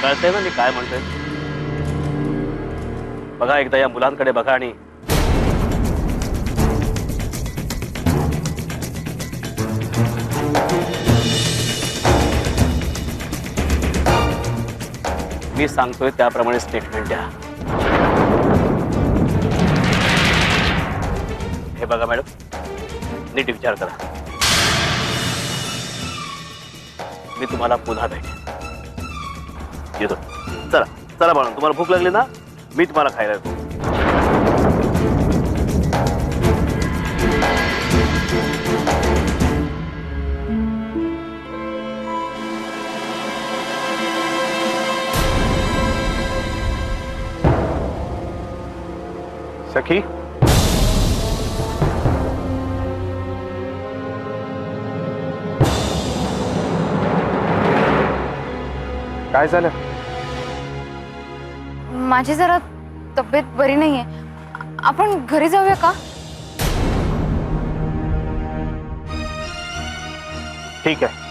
कळतंय ना मी काय म्हणतोय? बघा एकदा या मुलांकडे बघा आणि मी सांगतोय त्याप्रमाणे स्टेटमेंट द्या. हे बघा मॅडम, नीट विचार करा. मी तुम्हाला पुन्हा भेटेन. येतो. चला चला बाळा, तुम्हाला भूक लागली ना, मी तुम्हाला खायला देतो. सखी, काय झालं? माझी जरा तब्येत बरी नाहीये. आपण घरी जाऊया का? ठीक आहे.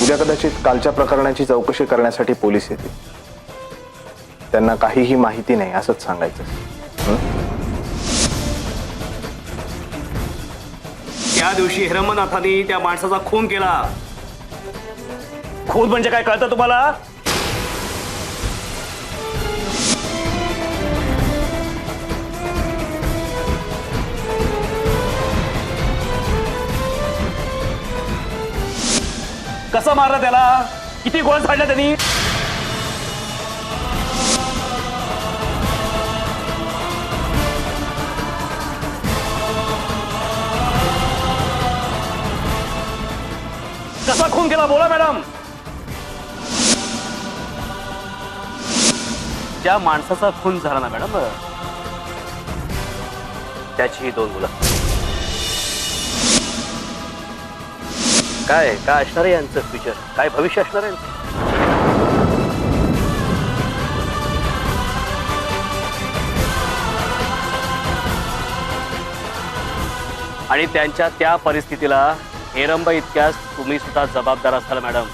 उद्या कदाचित कालच्या प्रकरणाची चौकशी करण्यासाठी पोलीस येतील. त्यांना काहीही माहिती नाही असंच सांगायचं. त्या दिवशी हिरमनाथांनी त्या माणसाचा खून केला. खून म्हणजे काय कळतं तुम्हाला? कसं मारलं त्याला? किती गोळ झाडला त्यांनी? कसा खून केला बोला मॅडम. ज्या माणसाचा खून झाला ना मॅडम, त्याची 2 मुलं. काय काय असणार आहे यांचं फ्युचर? काय भविष्य असणार आहे? आणि त्यांच्या त्या परिस्थितीला हेरंबा इतक्याच तुम्ही सुद्धा जबाबदार असाल मॅडम.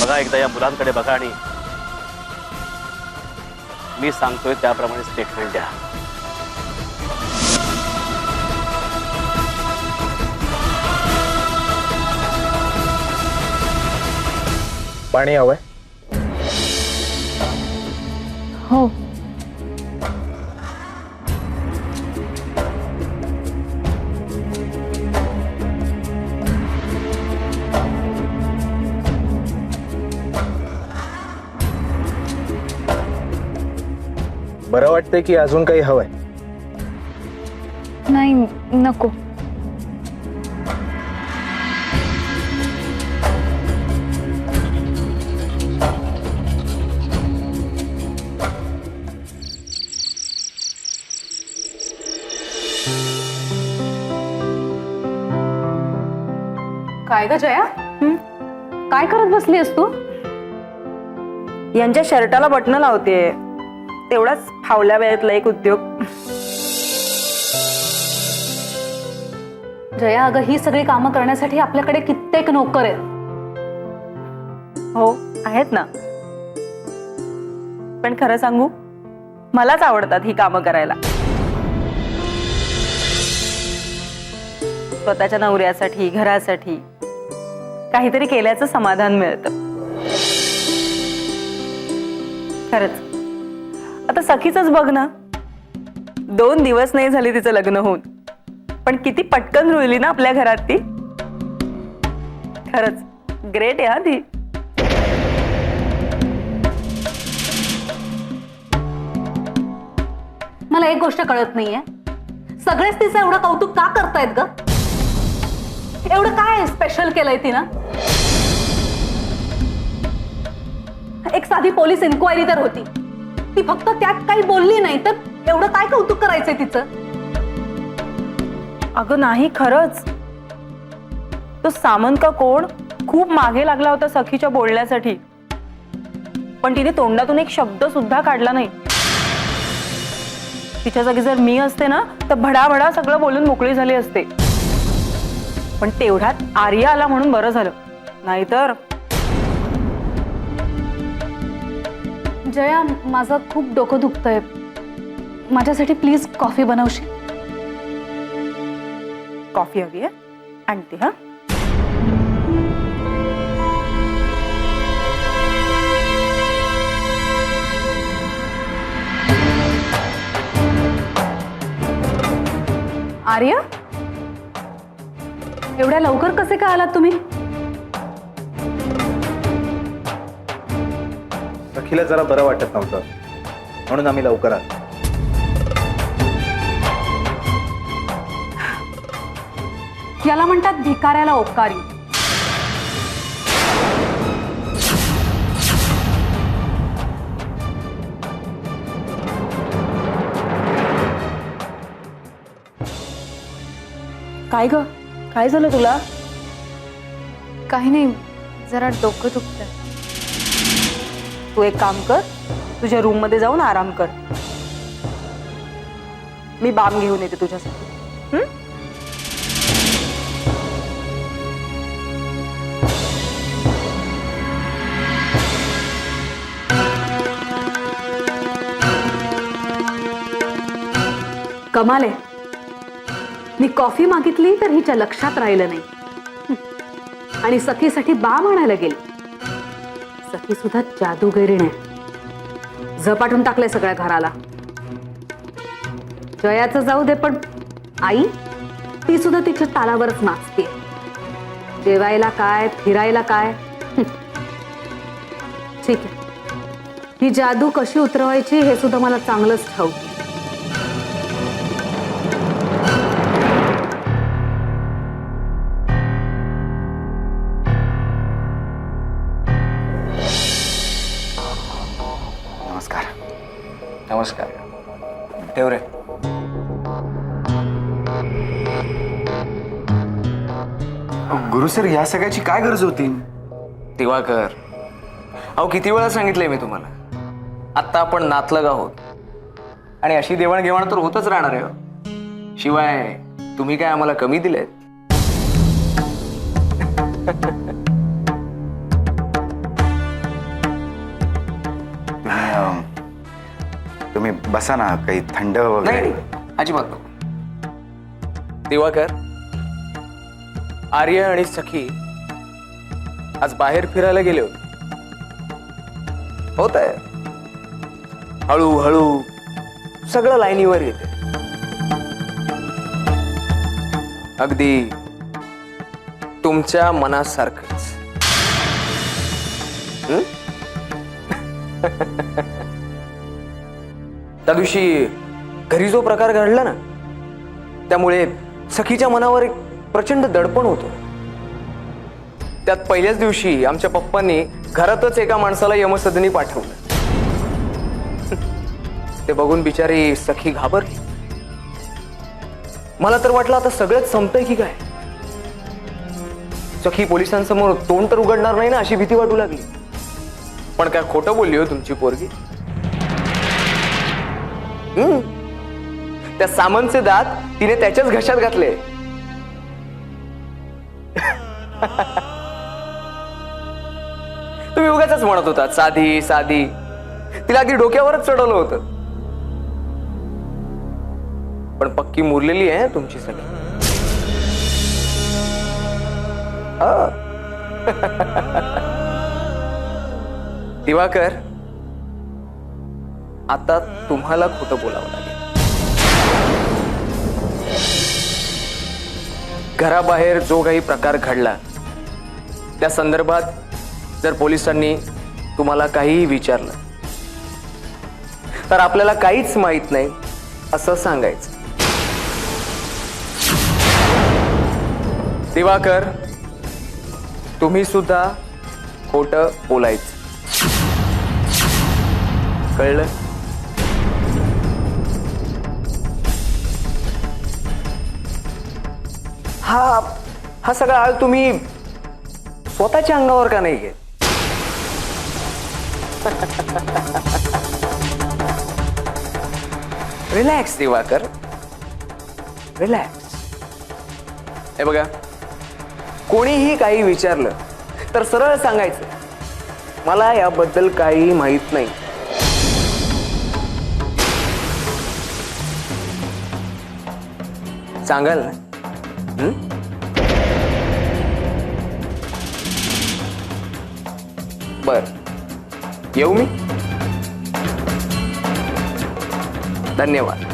बघा एकदा या मुलांकडे बघा आणि मी सांगतोय त्याप्रमाणे स्टेटमेंट द्या. पाणी हवंय? हो. बरं वाटतंय की अजून काही हवंय? नाही नको. काय ग जया, काय करत बसलीस तू? यांच्या शर्टाला बटणं लावते. तेवढाच फावल्या वेळेतला एक उद्योग. जया, अगं ही सगळी कामं करण्यासाठी आपल्याकडे कित्येक नोकर आहेत. हो आहेत ना, पण खरं सांगू, मलाच आवडतात ही कामं करायला. स्वतःच्या नवऱ्यासाठी, घरासाठी काहीतरी केल्याचं समाधान मिळतं. खरंच आता सखीचंच बघ ना, 2 दिवस नाही झाले तिचं लग्न होऊन, पण किती पटकन रुळली ना आपल्या घरात ती. खरंच ग्रेट आहे हा ती. मला एक गोष्ट कळत नाहीये, सगळेच तिचं एवढं कौतुक का करतायत ग? एवढं काय स्पेशल केलंय तिनं? एक साधी पोलीस इन्क्वायरी तर होती. ती फक्त त्यात काही बोलली नाही तर एवढं काय कौतुक करायचंय तिचं? अगं नाही, खरंच तो सामंत का कोण खूप मागे लागला होता सखीच्या बोलण्यासाठी, पण तिने तोंडातून एक शब्द सुद्धा काढला नाही. तिच्या जागी जर मी असते ना तर भडाभडा सगळं बोलून मोकळी झाली असते. पण तेवढ्यात आर्या आला म्हणून बरं झालं, नाहीतर जया, माझं खूप डोकं दुखतंय. माझ्यासाठी प्लीज कॉफी बनवशील? कॉफी हवी आहे, आणते. हा, आर्या, एवढ्या लवकर कसे काय आलात तुम्ही? सखीला जरा बरं वाटत नव्हतं म्हणून आम्ही लवकर आलो. याला म्हणतात भिकाऱ्याला ओकारी. काय ग, काय झालं तुला? काही नाही, जरा डोकं दुखतंय. तू एक काम कर, तुझ्या रूम मध्ये जाऊन आराम कर. मी बाम घेऊन येते तुझ्यासाठी. कमाल आहे, मी कॉफी मागितली तर हिच्या लक्षात राहिलं नाही आणि सखीसाठी बाम आणायला गेली. सखी सुद्धा जादूगरीण आहे, झपाटून टाकलंय सगळ्या घराला. जयाचं जाऊ दे, पण आई ती सुद्धा तिच्या तालावरच नाचते. जेवायला काय, फिरायला काय. ठीक आहे, ही जादू कशी उतरवायची हे सुद्धा मला चांगलंच ठाऊक आहे. नमस्कार. नमस्कार. ठेव रे. गुरु सर, या सगळ्याची काय गरज होती? दिवाकर, अहो किती वेळा सांगितलंय मी तुम्हाला, आत्ता आपण नातलग आहोत आणि अशी देवाणघेवाण तर होतच राहणार आहे. शिवाय तुम्ही काय आम्हाला कमी दिलेत? तुम्ही बसा ना, काही थंड वगैरे. नाही, अजिबात नको. दिवाकर, आर्य आणि सखी आज बाहेर फिरायला गेले होते. होत आहे, हळूहळू सगळं लाईनीवर येते. अगदी तुमच्या मनासारखंच. त्या दिवशी घरी जो प्रकार घडला ना, त्यामुळे सखीच्या मनावर एक प्रचंड दडपण होतं. त्यात पहिल्याच दिवशी आमच्या पप्पांनी घरातच एका माणसाला यमसदनी पाठवलं. ते बघून बिचारी सखी घाबरली. मला तर वाटलं आता सगळंच संपतंय की काय. सखी पोलिसांसमोर तोंड तर उघडणार नाही ना, अशी भीती वाटू लागली. पण काय खोटं बोलली हो तुमची पोरगी. त्या सामंतचे दात तिने त्याच्याच घशात घातले. तुम्ही उगाचच म्हणत होता साधी साधी. तिला अगदी डोक्यावरच चढवलं होतं. पण पक्की मुरलेली आहे तुमची सगळी. दिवाकर, आता तुम्हाला खोटं बोलावं लागेल. घराबाहेर जो काही प्रकार घडला त्या संदर्भात जर पोलिसांनी तुम्हाला काहीही विचारलं तर आपल्याला काहीच माहित नाही असं सांगायचं. दिवाकर, तुम्ही सुद्धा खोटं बोलायचं. कळलं? हा सगळा आळ तुम्ही स्वतःच्या अंगावर का नाही घेत? Relax Diwakar, relax. हे बघा, कोणीही काही विचारलं तर सरळ सांगायचं, मला याबद्दल काही माहित नाही. सांगाल ना? बर, येऊ मी? धन्यवाद.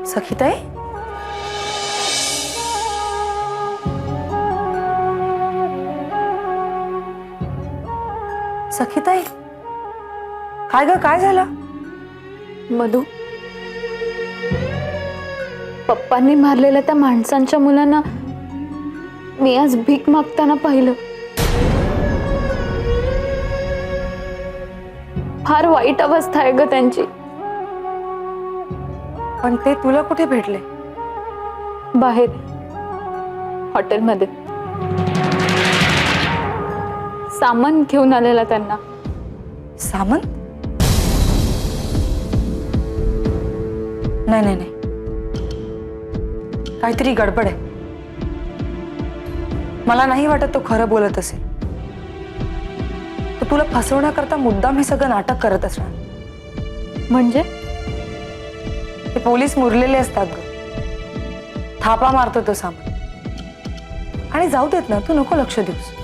सखीताई, सखीताई, काय ग, काय झालं? मधू, पप्पांनी मारलेल्या त्या माणसांच्या मुलांना मी आज भीक मागताना पाहिलं. फार वाईट अवस्था आहे ग त्यांची. पण ते तुला कुठे भेटले? बाहेर हॉटेलमध्ये सामान घेऊन आलेला त्यांना. सामान? नाही नाही नाही, काहीतरी गडबड आहे. मला नाही वाटत तो खरं बोलत असेल. तो तुला फसवण्याकरता मुद्दाम हे सगळं नाटक करत असणार. म्हणजे ते पोलीस मुरलेले असतात ग, थापा मारतो तो सामान. आणि जाऊ देत ना, तू नको लक्ष देऊस.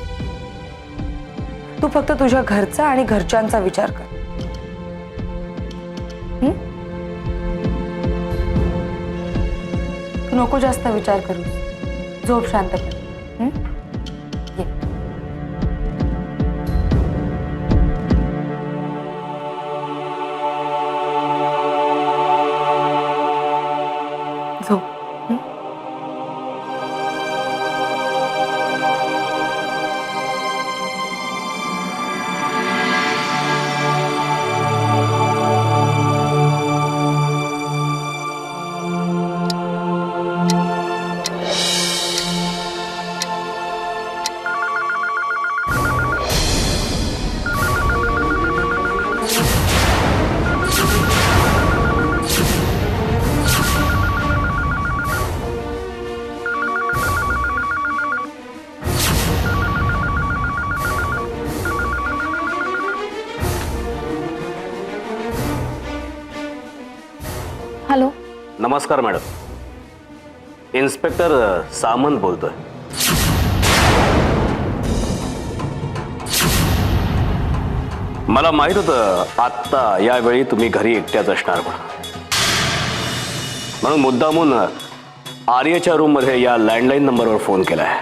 तू फक्त तुझ्या घरचा आणि घरच्यांचा विचार कर. तू नको जास्त विचार करूस. झोप शांतपणे. ये. झोप. हॅलो. नमस्कार मॅडम, इन्स्पेक्टर सामंत बोलतोय. मला माहित होतं आत्ता यावेळी तुम्ही घरी एकट्याच असणार म्हणून मुद्दामून आर्यच्या रूम मध्ये या लँडलाईन नंबरवर फोन केलाय.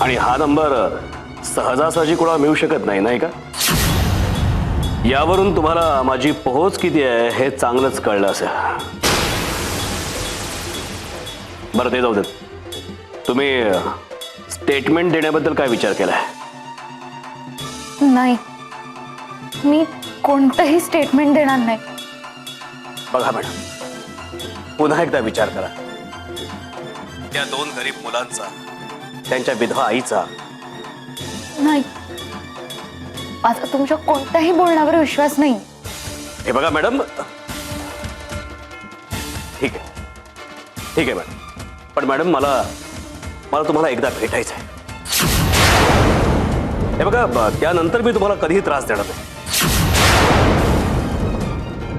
आणि हा नंबर सहजासहजी कोणाला मिळू शकत नाही, नाही का? यावरून तुम्हाला माझी पोहोच किती आहे हे चांगलंच कळलं असेल. बरं, ते जाऊ देत. तुम्ही स्टेटमेंट देण्याबद्दल काय विचार केलाय? नाही, मी कोणतंही स्टेटमेंट देणार नाही. बघा मॅडम, पुन्हा एकदा विचार करा. त्या 2 गरीब मुलांचा, त्यांच्या विधवा आईचा. नाही, माझा तुमच्या कोणत्याही बोलण्यावर विश्वास नाही. हे बघा मॅडम, ठीक आहे मॅडम, पण मॅडम मला तुम्हाला एकदा भेटायचं आहे. हे बघा त्यानंतर मी तुम्हाला कधीही त्रास देणार नाही.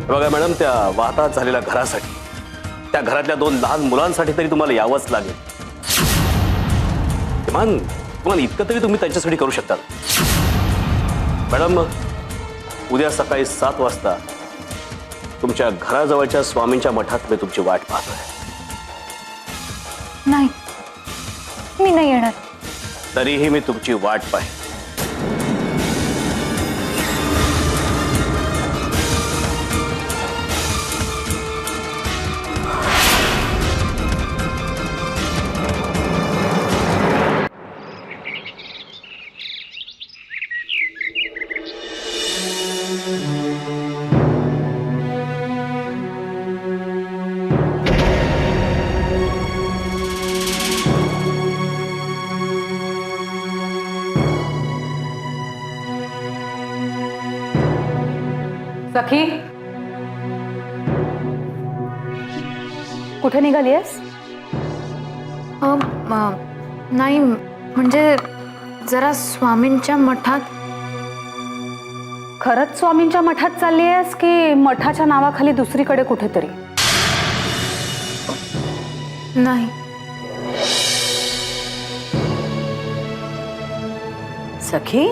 हे बघा मॅडम, त्या वाहतात झालेल्या घरासाठी, त्या घरातल्या 2 लहान मुलांसाठी तरी तुम्हाला यावंच लागेल. किमान इतकं तरी तुम्ही त्यांच्यासाठी करू शकता. मॅडम, उद्या सकाळी 7 वाजता तुमच्या घराजवळच्या स्वामींच्या मठात मी तुमची वाट पाहतोय. नाही, मी नाही येणार. तरीही मी तुमची वाट पाहिजे. सखी, कुठे निघाली आहेस? नाही, म्हणजे जरा स्वामींच्या मठात. खरंच स्वामींच्या मठात चालली आहेस की मठाच्या नावाखाली दुसरीकडे कुठेतरी? नाही, सखी,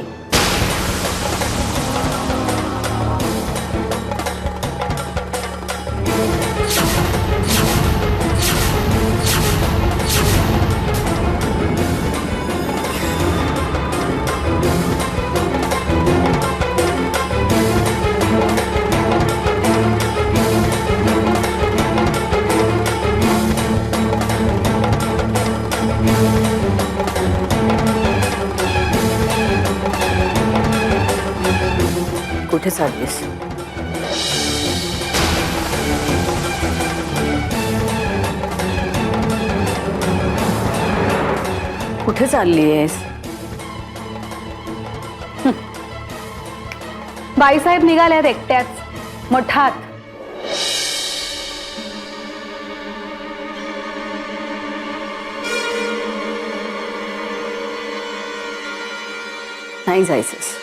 कुठे चाललीस? कुठे चालली आहेस? बाईसाहेब निघाल्यात एकट्याच मठात. नाही जायचंस.